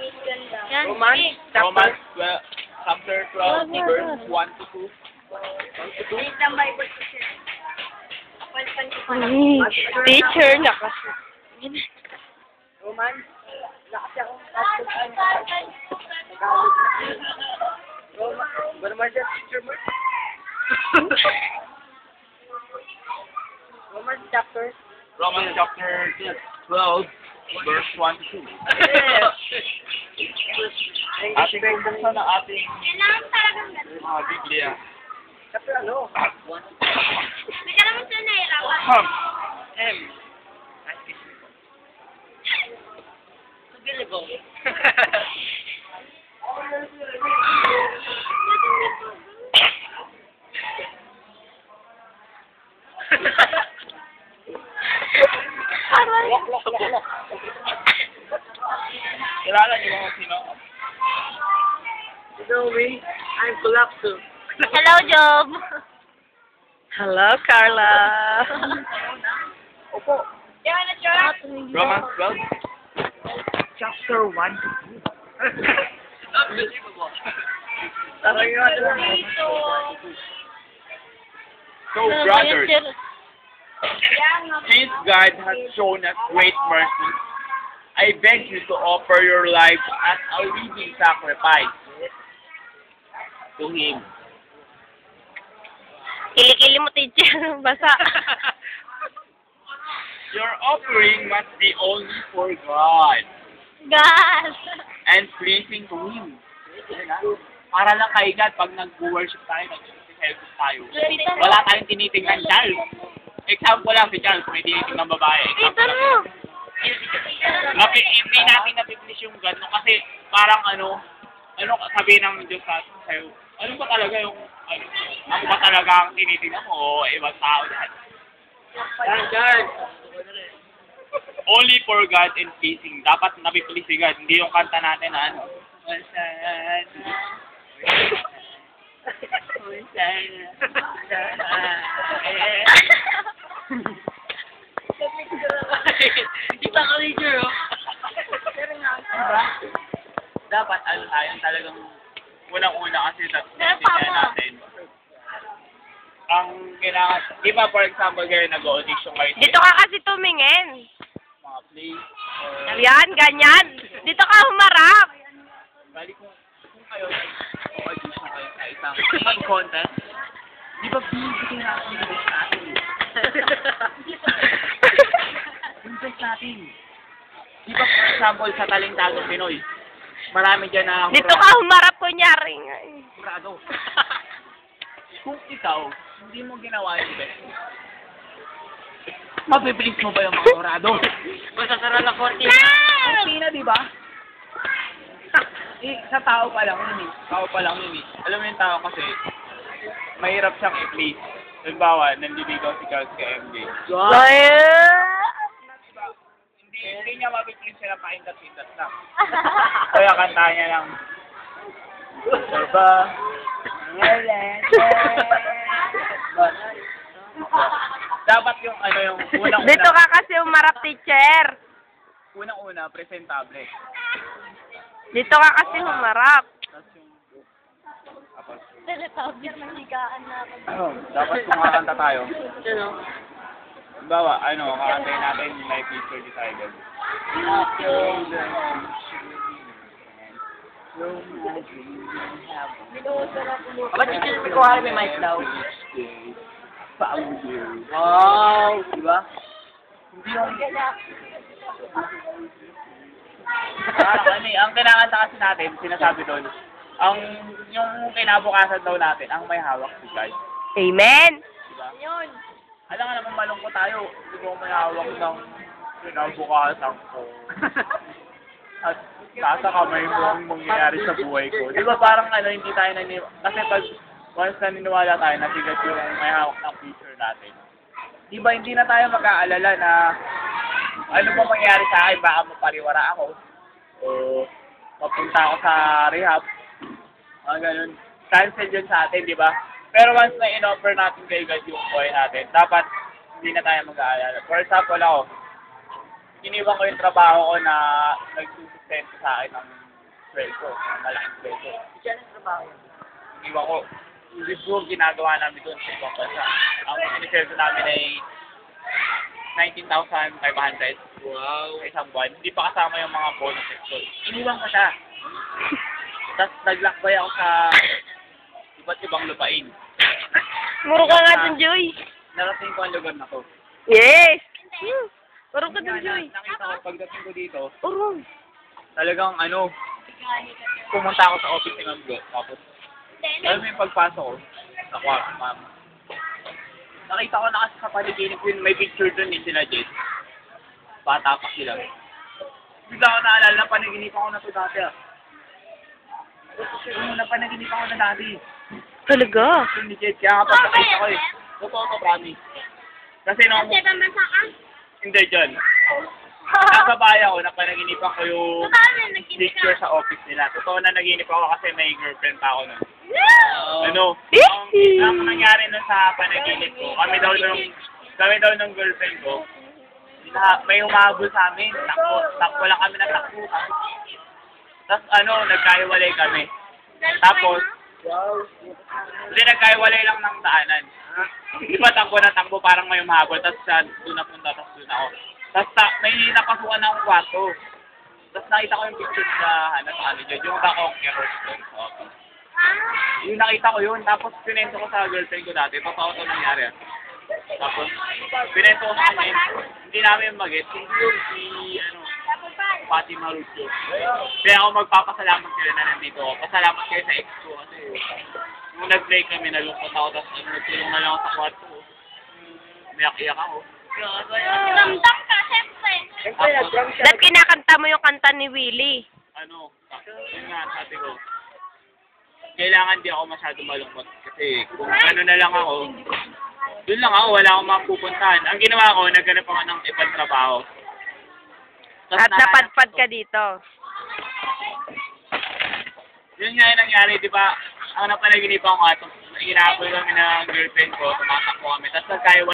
Yan, Romans, sige. Romans 12, chapter 12, verse 1 to 2. Wait lang, Bible kasi. Palitan ko pa. Teacher, nakas. Romans, lakas ako. Ba naman siya, teacher mo? Romans chapter 12, verse 1 to 2. Ating buksan na ating Kailangan talagang ganun. mga Biblia. Chapter ano? Hindi ka naman siya nahirapan. M. Available. Kilala niyo ba kung sino? You know me? I'm Kulapso. Hello, Job. Hello, Carla. Opo. Yan na, Church. Romans 12, chapter 1 to 2. Unbelievable. So, brothers, since God has shown us great mercy, I beg you to offer your life as a living sacrifice to Him. Kili-kili mo, teacher. Basa. Your offering must be only for God Gas. and pleasing to Him. Para lang kay God, pag nag-worship tayo, nag-celebrate tayo, wala tayong tinitingnan Charles. Example lang si Charles, may tinitingnan babae. Ito mo. Hindi natin napipilis yung gano'n kasi parang ano sabihin ng Diyos sa'yo, ano ba talaga yung, ano ba talaga ang tinitingnan mo o ibang tao dyan? Charles! Only for God and pleasing. Dapat napipilis si God, hindi yung kanta natin na ano. Kita ka teacher, oh. Diba? Dapat ano tayo talagang unang-una kasi natin. Ang kailangan, di ba for example kayo nag-audition kayo Dito ka kasi tumingin. mga play Yan, ganyan. Dito ka humarap. balik kung kayo nag-audition kayo sa isang singing contest, di ba bibigyan natin yung best natin? Yung best natin. Di ba for example sa Talentadong Pinoy, marami dyan na Dito ka humarap, kunyari nga. hurado. Kung ikaw, hindi mo ginawa yung best, mabibilis mo ba yung mga hurado? Basta sarang na 40. Cortina, di ba? Sa tao pa lang yun eh. Tao pa lang yun eh. Alam mo yung tao kasi, mahirap siyang i-please. Halimbawa, nanliligaw si Charles kay MJ. Hindi niya mabibilis siya na paindat-indat lang. Kaya kanta niya lang, Diba? Dapat yung ano yung unang-una. Dito ka kasi humarap, teacher. Unang-una, presentable. Dito ka kasi humarap. Tapos yung Teletubbies ng higaan na. dapat kung kakanta tayo. Bawa, kakantay natin like Future Decided. Ba't teacher, may kuha may mic daw? Wow! Diba? Hindi yung... ang kinakanta kasi natin, sinasabi doon, yung kinabukasan daw natin, ang may hawak si God. Amen. Diba? Yun. Alam nga naman malungkot tayo, hindi ko may hawak ng kinabukasan ko. At nasa kamay mo ang mangyayari sa buhay ko. Di ba parang hindi tayo kasi pag once naniniwala tayo na sigat yung may hawak ng future natin, di ba hindi na tayo mag-aalala na ano ba mangyayari sa akin, baka mapariwara ako o mapunta ako sa rehab, mga ganun. Cancel yun sa atin, di ba? Pero once na in-offer natin kay God yung buhay natin, dapat hindi na tayo mag-aalala. For example ako, iniwan ko yung trabaho ko na nagsusustento sa akin ng sweldo, malaking sweldo. Diyan ang trabaho. Iwan ko, review ginagawa namin doon sa ibang bansa. Ang sinisweldo namin ay 19,500. Wow. Sa isang buwan. Hindi pa kasama yung mga bonuses ko. Iniwan ko siya. Tapos naglakbay ako sa iba't ibang lupain. Muro ka nga dun, Joy. Narating ko ang lugar na to. Yes! Muro ka dun, Joy. Nakita ko pagdating ko dito, Uro. talagang pumunta ako sa office ni Ma'am Go. Tapos, alam mo yung pagpasok ko, sa kwarto, ma'am. Nakita ko na kasi sa paliginig ko yun, may picture dun ni sila Jess. Bata pa sila. Bigla ko naalala na panaginipan ko na to dati ah. Napanaginipan ko na dati. Talaga? Yung ni Jess, kaya kapag nakita ko eh. Totoo to, promise. Kasi nung... Hindi dyan. Nasa bahay ako, napanaginipan ko yung picture sa office nila. Totoo na naginip ako kasi may girlfriend pa ako nun. Ano? Ang nangyari nun sa panaginip ko, kami daw nung girlfriend ko, may humahabol sa amin. Takbo lang kami na takbo. Tapos nagkahiwalay kami. Tapos, hindi nagkahiwalay lang ng daanan. Di ba takbo na takbo, parang may humahabol. Tapos doon na punta, tapos doon ako. Tapos may napasukan ng kwarto. Tapos nakita ko yung picture sa dyan, yung ka-conquerors doon sa office. Yung nakita ko yun, tapos pinento ko sa girlfriend ko dati, totoo ito nangyari. Tapos, pinento ko sa kanya, hindi namin mag-get, hindi yun si, Pati Marucho. Kaya ako magpapasalamat kayo na nandito ako. Pasalamat kayo sa ex ko kasi nung nag-break kami, nalungkot ako, tapos nagtulong na lang ako sa kwarto ko. Umiyak-iyak ako. Ramdam ka, siyempre. Dahil kinakanta mo yung kanta ni Willie. Yun nga, sabi ko, kailangan di ako masyado malungkot kasi kung na lang ako, dun lang ako, wala akong mapupuntahan. Ang ginawa ko, naghanap ako ng ibang trabaho. At napadpad ka dito. Yun nga yung nangyari, di ba? Ang napanaginipan ko nga, inaabol kami ng girlfriend ko, tumatakbo kami, tapos nagkaiwan